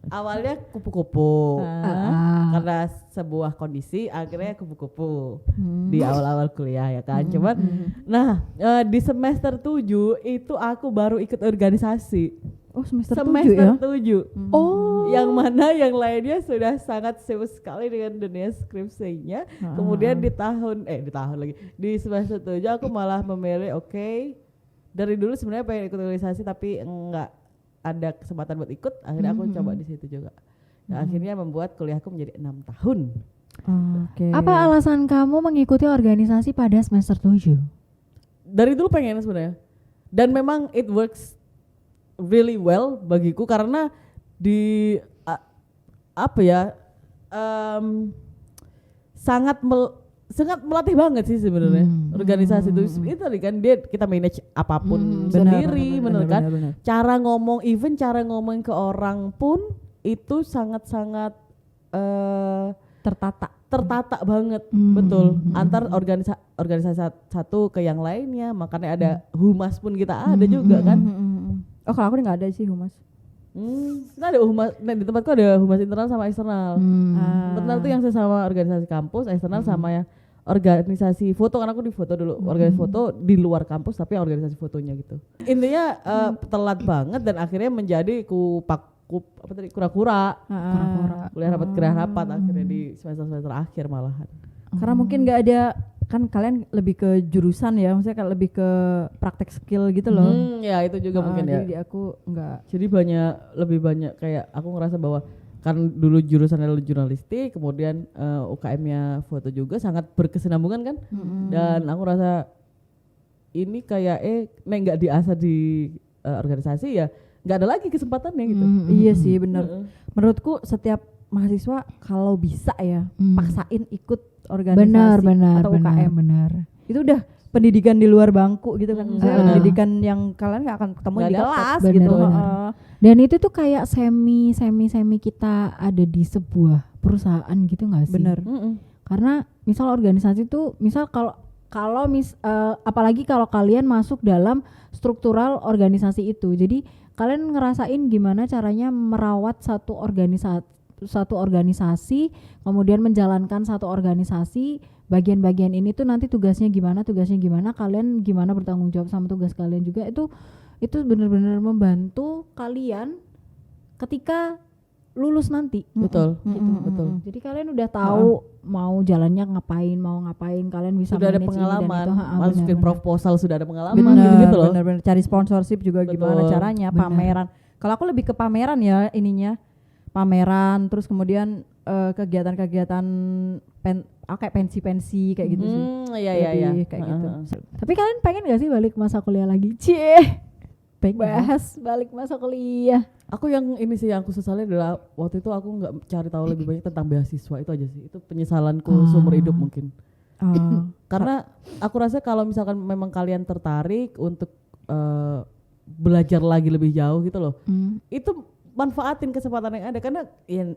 awalnya kupu-kupu. Ah. Karena sebuah kondisi akhirnya kupu-kupu di awal-awal kuliah ya kan. Cuman di semester 7 itu aku baru ikut organisasi. oh semester 7 Semester ya. 7. Oh. Yang mana yang lainnya sudah sangat sibuk sekali dengan dunia skripsinya. Kemudian di tahun lagi di semester 7 aku malah memilih dari dulu sebenarnya pengen ikut organisasi tapi enggak ada kesempatan buat ikut. Akhirnya aku coba di situ juga. Nah, akhirnya membuat kuliahku menjadi 6 tahun. Oke. Apa alasan kamu mengikuti organisasi pada semester 7? Dari dulu pengen sebenarnya. Dan memang it works really well bagiku karena di sangat melatih banget sih sebenarnya organisasi itu tadi kan kita manage apapun sendiri bener kan. Cara ngomong ke orang pun itu sangat tertata banget betul antar organisasi satu ke yang lainnya, makanya ada humas pun kita ada juga kan. Oh kalau aku nggak ada sih humas. Kita ada humas, di tempatku ada humas internal sama eksternal. Internal tuh yang sesama organisasi kampus, eksternal sama ya organisasi foto, karena aku di foto dulu, organisasi foto di luar kampus tapi organisasi fotonya gitu. Intinya telat banget dan akhirnya menjadi kura-kura. Kuliah rapat akhirnya di semester akhir malahan. Karena mungkin nggak ada kan kalian lebih ke jurusan ya, maksudnya kan lebih ke praktek skill gitu loh. Ya itu juga mungkin ya. Jadi aku nggak. Jadi lebih banyak kayak aku ngerasa bahwa kan dulu jurusannya adalah jurnalistik, kemudian UKM-nya foto juga sangat berkesinambungan kan. Dan aku rasa ini kayak nggak diasah di organisasi ya nggak ada lagi kesempatannya gitu. Iya sih benar. Menurutku setiap mahasiswa kalau bisa ya paksain ikut organisasi Benar, atau UKM. benar. Itu udah pendidikan di luar bangku gitu kan. Misalnya Heeh. pendidikan yang kalian nggak akan ketemu Nggak di dapet. kelas Benar, gitu. benar. Heeh. Dan itu tuh kayak semi kita ada di sebuah perusahaan gitu nggak sih? Bener. Karena misal organisasi itu, misal apalagi kalau kalian masuk dalam struktural organisasi itu, jadi kalian ngerasain gimana caranya merawat satu organisasi, kemudian menjalankan satu organisasi, bagian-bagian ini tuh nanti tugasnya gimana, kalian gimana bertanggung jawab sama tugas kalian juga, itu benar-benar membantu kalian ketika lulus nanti. Betul. Gitu. Betul. Jadi kalian udah tahu mau jalannya ngapain, kalian bisa Sudah ada manage ini dan pengalaman, itu. masukin Benar-benar. proposal sudah ada pengalaman Bener, gitu-gitu loh. bener-bener cari sponsorship juga Betul. gimana caranya, Bener. pameran. Kalau aku lebih ke pameran ya ininya, pameran, terus kemudian kegiatan-kegiatan kayak pensi-pensi kayak gitu sih. Iya. Lebih kayak gitu. Tapi kalian pengen gak sih balik masa kuliah lagi? Cie, Pengen. bahas balik masa kuliah. Aku yang ini sih yang aku sesali adalah waktu itu aku nggak cari tahu lebih banyak tentang beasiswa, itu aja sih. Itu penyesalanku seumur hidup mungkin. Karena aku rasa kalau misalkan memang kalian tertarik untuk belajar lagi lebih jauh gitu loh, itu manfaatin kesempatan yang ada, karena ya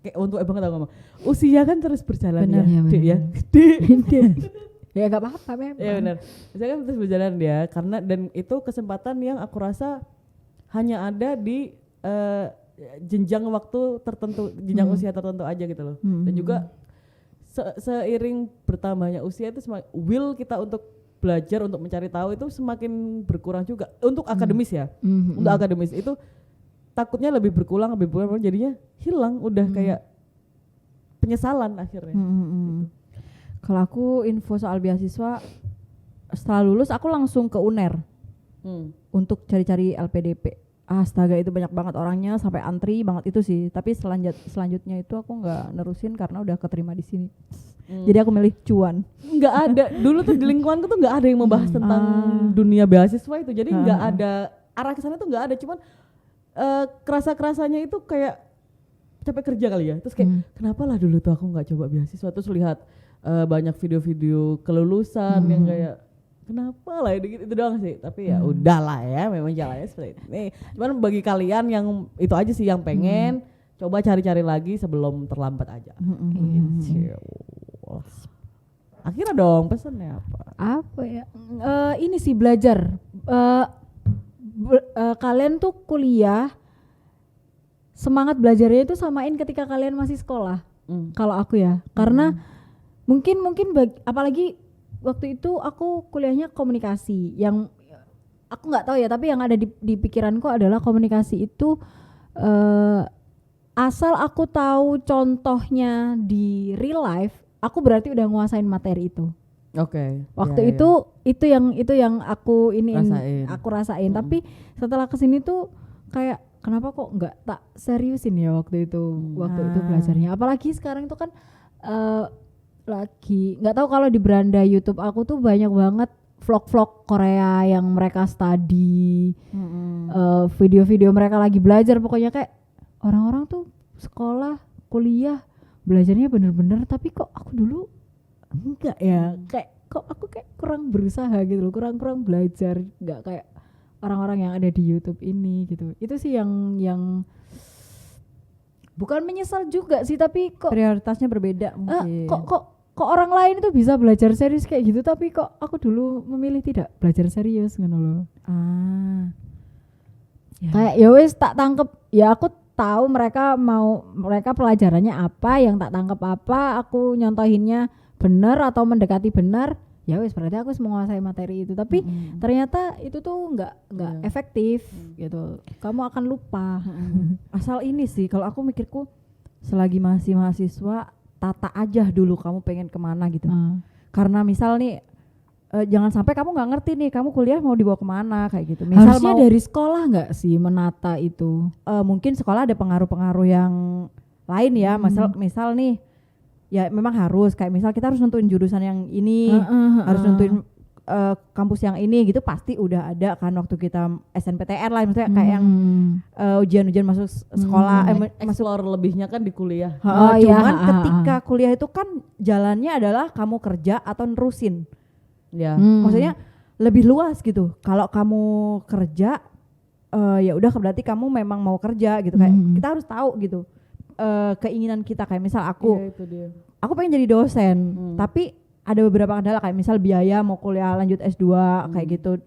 kayak untuk Ebang tahu ngomong, usia kan terus berjalan. Bener. ya, Iya, Dek, ya. Ya gak apa-apa memang. Iya benar. Usia kan terus berjalan dia, karena dan itu kesempatan yang aku rasa hanya ada di jenjang waktu tertentu, jenjang usia tertentu aja gitu loh. Dan juga seiring bertambahnya usia itu will kita untuk belajar, untuk mencari tahu itu semakin berkurang juga untuk akademis ya. Untuk akademis itu takutnya lebih berkurang jadinya hilang, udah kayak penyesalan akhirnya. Kalau aku info soal beasiswa, setelah lulus aku langsung ke UNER untuk cari-cari LPDP. Astaga, itu banyak banget orangnya sampai antri banget itu sih. Tapi selanjutnya itu aku nggak nerusin karena udah keterima di sini. Jadi aku milih cuan. Nggak ada dulu tuh di lingkunganku tuh nggak ada yang membahas tentang dunia beasiswa itu, jadi nggak ada arah ke sana tuh nggak ada, cuman kerasanya itu kayak capek kerja kali ya, terus kayak kenapa lah dulu tuh aku nggak coba beasiswa, terus lihat banyak video-video kelulusan yang kayak kenapa lah itu doang sih, tapi ya udahlah ya, memang jalannya seperti ini. Cuman bagi kalian yang itu aja sih yang pengen coba cari-cari lagi sebelum terlambat aja. Gitu. Akhirnya dong pesannya apa? Apa ya? Ini sih belajar. Kalian tuh kuliah, semangat belajarnya itu samain ketika kalian masih sekolah. Kalau aku ya, karena mungkin apalagi waktu itu aku kuliahnya komunikasi, yang aku nggak tahu ya, tapi yang ada di pikiranku adalah komunikasi itu asal aku tahu contohnya di real life, aku berarti udah nguasain materi itu. Oke. Waktu itu yang aku rasain. Tapi setelah kesini tuh kayak kenapa kok nggak tak seriusin ya waktu itu belajarnya. Apalagi sekarang itu kan lagi nggak tahu, kalau di beranda YouTube aku tuh banyak banget vlog-vlog Korea yang mereka study, video-video mereka lagi belajar, pokoknya kayak orang-orang tuh sekolah, kuliah, belajarnya bener-bener, tapi kok aku dulu enggak ya, kayak kok aku kayak kurang berusaha gitu loh, kurang belajar, nggak kayak orang-orang yang ada di YouTube ini gitu. Itu sih yang bukan menyesal juga sih, tapi kok Prioritasnya berbeda mungkin. Kok orang lain itu bisa belajar serius kayak gitu, tapi kok aku dulu memilih tidak belajar serius ngono loh. Ya. Kayak ya wes tak tangkep, ya aku tahu mereka pelajarannya apa, yang tak tangkep apa, aku nyontohinnya benar atau mendekati benar, ya wes berarti aku menguasai materi itu. Tapi ternyata itu tuh nggak efektif gitu, kamu akan lupa. Asal ini sih kalau aku mikirku, selagi masih mahasiswa tata aja dulu kamu pengen kemana gitu. Karena misal nih jangan sampai kamu nggak ngerti nih kamu kuliah mau dibawa kemana kayak gitu. Misal harusnya dari sekolah nggak sih menata itu? Mungkin sekolah ada pengaruh-pengaruh yang lain ya. Misal nih ya memang harus kayak misal kita harus nentuin jurusan yang ini, harus nentuin kampus yang ini gitu pasti udah ada kan waktu kita SNPTN lah, maksudnya kayak yang ujian-ujian masuk sekolah, masuk Explore lebihnya kan di kuliah. Oh, iya, cuman ketika kuliah itu kan jalannya adalah kamu kerja atau nerusin. Ya. Maksudnya lebih luas gitu. Kalau kamu kerja ya udah berarti kamu memang mau kerja gitu, kayak kita harus tahu gitu keinginan kita, kayak misal aku Iya, itu dia. aku pengen jadi dosen tapi ada beberapa kendala kayak misal biaya mau kuliah lanjut S2 kayak gitu,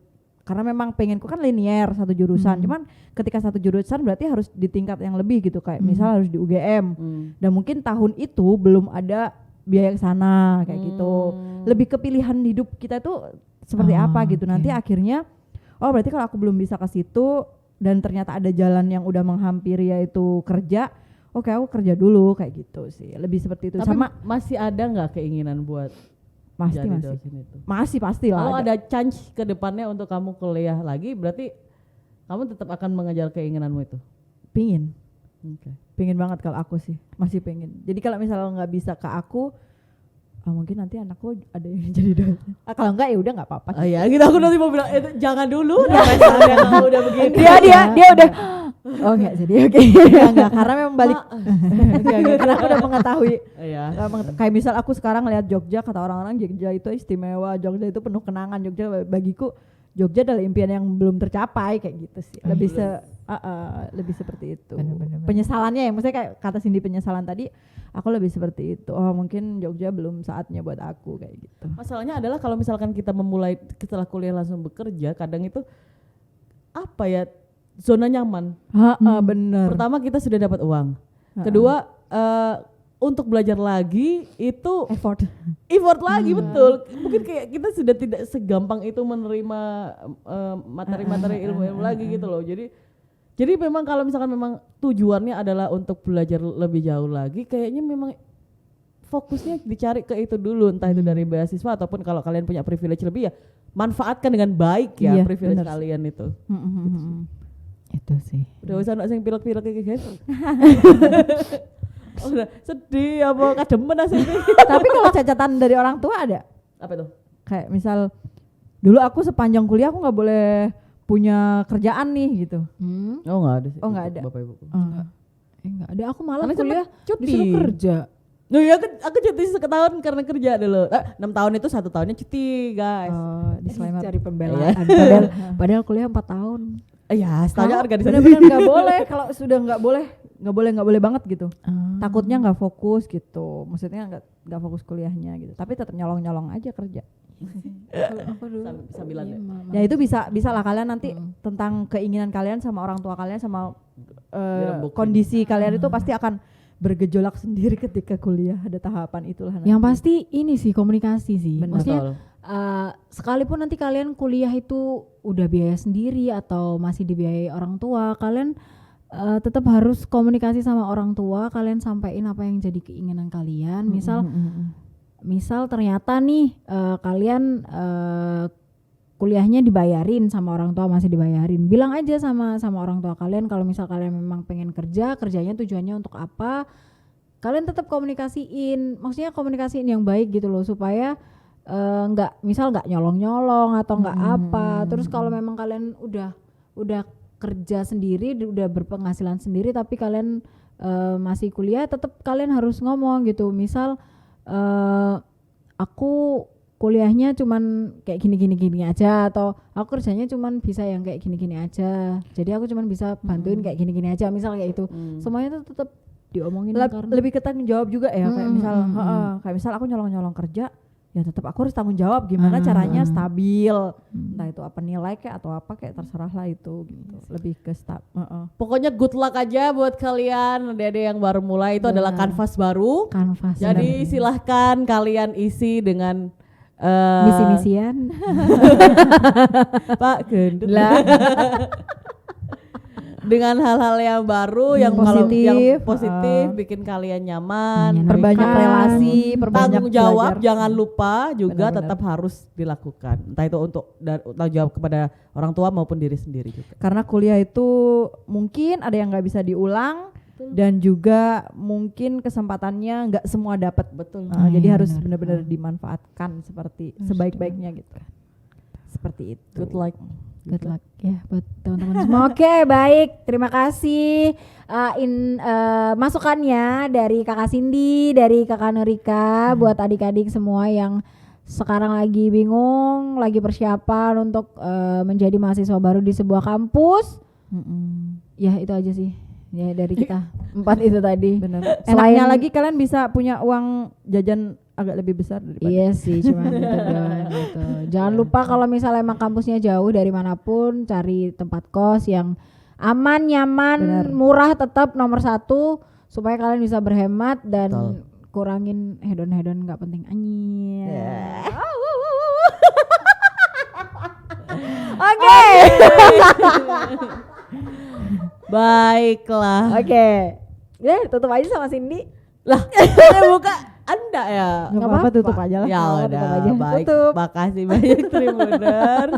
karena memang pengenku kan linear satu jurusan, cuman ketika satu jurusan berarti harus di tingkat yang lebih gitu, kayak misal harus di UGM dan mungkin tahun itu belum ada biaya ke sana kayak gitu, lebih ke pilihan hidup kita tuh seperti apa gitu. Nanti akhirnya berarti kalau aku belum bisa ke situ dan ternyata ada jalan yang udah menghampiri yaitu kerja, oke aku kerja dulu kayak gitu sih, lebih seperti itu. Tapi Sama masih ada nggak keinginan buat jadi dosen itu? masih pasti lah. Kalau ada chance ke depannya untuk kamu kuliah lagi, berarti kamu tetap akan mengejar keinginanmu itu? Pingin. Oke. Pingin banget kalau aku sih, masih pengen. Jadi kalau misalnya nggak bisa ke aku, mungkin nanti anakku ada yang jadi dosen. Kalau enggak ya udah nggak apa-apa. Ya gitu, aku nanti mau bilang jangan dulu misalnya kamu udah begini. dia udah oh enggak jadi oke. Enggak, karena memang balik. Enggak, karena aku udah mengetahui. Iya. Kayak misal aku sekarang lihat Jogja, kata orang-orang Jogja itu istimewa, Jogja itu penuh kenangan. Jogja bagiku, Jogja adalah impian yang belum tercapai kayak gitu sih. Lebih lebih seperti itu. Bener. Penyesalannya ya, maksudnya kayak kata Cindy penyesalan tadi, aku lebih seperti itu. Mungkin Jogja belum saatnya buat aku kayak gitu. Masalahnya adalah kalau misalkan kita memulai setelah kuliah langsung bekerja, kadang itu apa ya, zona nyaman. Bener. Pertama kita sudah dapat uang. Kedua untuk belajar lagi itu Effort lagi betul. Mungkin kayak kita sudah tidak segampang itu menerima materi-materi ilmu-ilmu lagi gitu loh. Jadi memang kalau misalkan memang tujuannya adalah untuk belajar lebih jauh lagi, kayaknya memang fokusnya dicari ke itu dulu, entah itu dari beasiswa ataupun kalau kalian punya privilege lebih ya manfaatkan dengan baik ya privilege kalian itu. Itu sih. Udah usah nak sing pilek-pilek iki guys. Udah sedih apa kademen asli. Tapi kalau cacatan dari orang tua ada? Apa itu? Kayak misal dulu aku sepanjang kuliah aku nggak boleh punya kerjaan nih gitu. Oh enggak ada sih. Oh, nggak ada. Bapak Ibu. Enggak ada, aku malah Karena kuliah cuti. disuruh kerja. Oh iya aku cuti setahun karena kerja dulu. 6 tahun itu 1 tahunnya cuti guys. Disclaimer. Cari pembelaan. Padahal kuliah 4 tahun. Iya, setahunnya organisasi. Benar-benar nggak boleh, kalau sudah nggak boleh banget gitu. Takutnya nggak fokus gitu. Maksudnya nggak fokus kuliahnya gitu. Tapi tetap nyolong aja kerja. Aku dulu Sambilan ya. Ya itu bisa lah kalian nanti tentang keinginan kalian sama orang tua kalian sama kondisi kalian itu pasti akan bergejolak sendiri ketika kuliah, ada tahapan itulah nanti. Yang pasti ini sih komunikasi sih. Benar. Maksudnya sekalipun nanti kalian kuliah itu udah biaya sendiri atau masih dibiayai orang tua, kalian tetap harus komunikasi sama orang tua, kalian sampaikan apa yang jadi keinginan kalian. Misal ternyata nih kalian kuliahnya dibayarin sama orang tua, masih dibayarin, bilang aja sama orang tua kalian kalau misal kalian memang pengen kerjanya tujuannya untuk apa, kalian tetap komunikasiin, maksudnya komunikasiin yang baik gitu loh, supaya nggak nyolong atau nggak apa. Terus kalau memang kalian udah kerja sendiri, udah berpenghasilan sendiri, tapi kalian masih kuliah, tetap kalian harus ngomong gitu. Misal aku kuliahnya cuman kayak gini aja, atau aku kerjanya cuman bisa yang kayak gini aja, jadi aku cuman bisa bantuin kayak gini aja, misal kayak itu. Semuanya tuh tetap diomongin lebih ke tanggung jawab juga ya. Kayak misal kayak misal aku nyolong kerja, ya tetap aku harus tanggung jawab gimana caranya stabil, entah itu apa nilai kayak atau apa kayak terserah lah itu gitu. Lebih ke Pokoknya good luck aja buat kalian adik-adik yang baru mulai, itu adalah kanvas baru. Jadi silahkan kalian isi dengan misi-misian. Pak gendut lah. Dengan hal-hal yang baru yang positif, bikin kalian nyaman, perbanyak relasi, perbanyak tanggung jawab, belajar. jangan lupa juga Benar-benar. tetap harus dilakukan. Entah itu untuk tanggung jawab kepada orang tua maupun diri sendiri juga. Karena kuliah itu mungkin ada yang nggak bisa diulang. Dan juga mungkin kesempatannya nggak semua dapat. Betul. Jadi harus benar-benar dimanfaatkan seperti sebaik-baiknya gitu. Seperti itu. Good luck. Good luck ya buat teman-teman semua. Oke, baik. Terima kasih masukannya dari Kakak Cindy, dari Kakak Nurika buat adik-adik semua yang sekarang lagi bingung, lagi persiapan untuk menjadi mahasiswa baru di sebuah kampus. Ya, itu aja sih. Ya dari kita 4 itu tadi. Benar. Selain- Enaknya lagi kalian bisa punya uang jajan agak lebih besar daripada. Iya sih, cuma gitu doang gitu. Jangan lupa kalau misalnya emang kampusnya jauh dari manapun, cari tempat kos yang aman, nyaman, Benar. murah tetap nomor 1 supaya kalian bisa berhemat dan Betul. kurangin hedon-hedon nggak penting anjir. Oke. Baiklah. Oke. Ya, tutup aja sama Cindy. Lah, saya buka Anda ya. Nggak apa-apa, tutup aja lah. Ya Oh, udah, tutup aja. baik. Tutup. Makasih banyak Tribuners.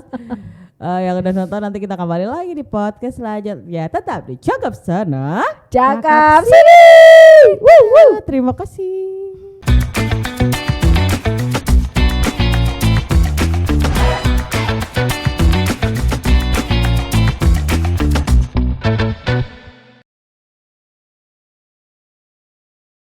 Yang udah nonton, nanti kita kembali lagi di podcast selanjutnya. Tetap di Cakap Sana. Cakap sini. Terima kasih.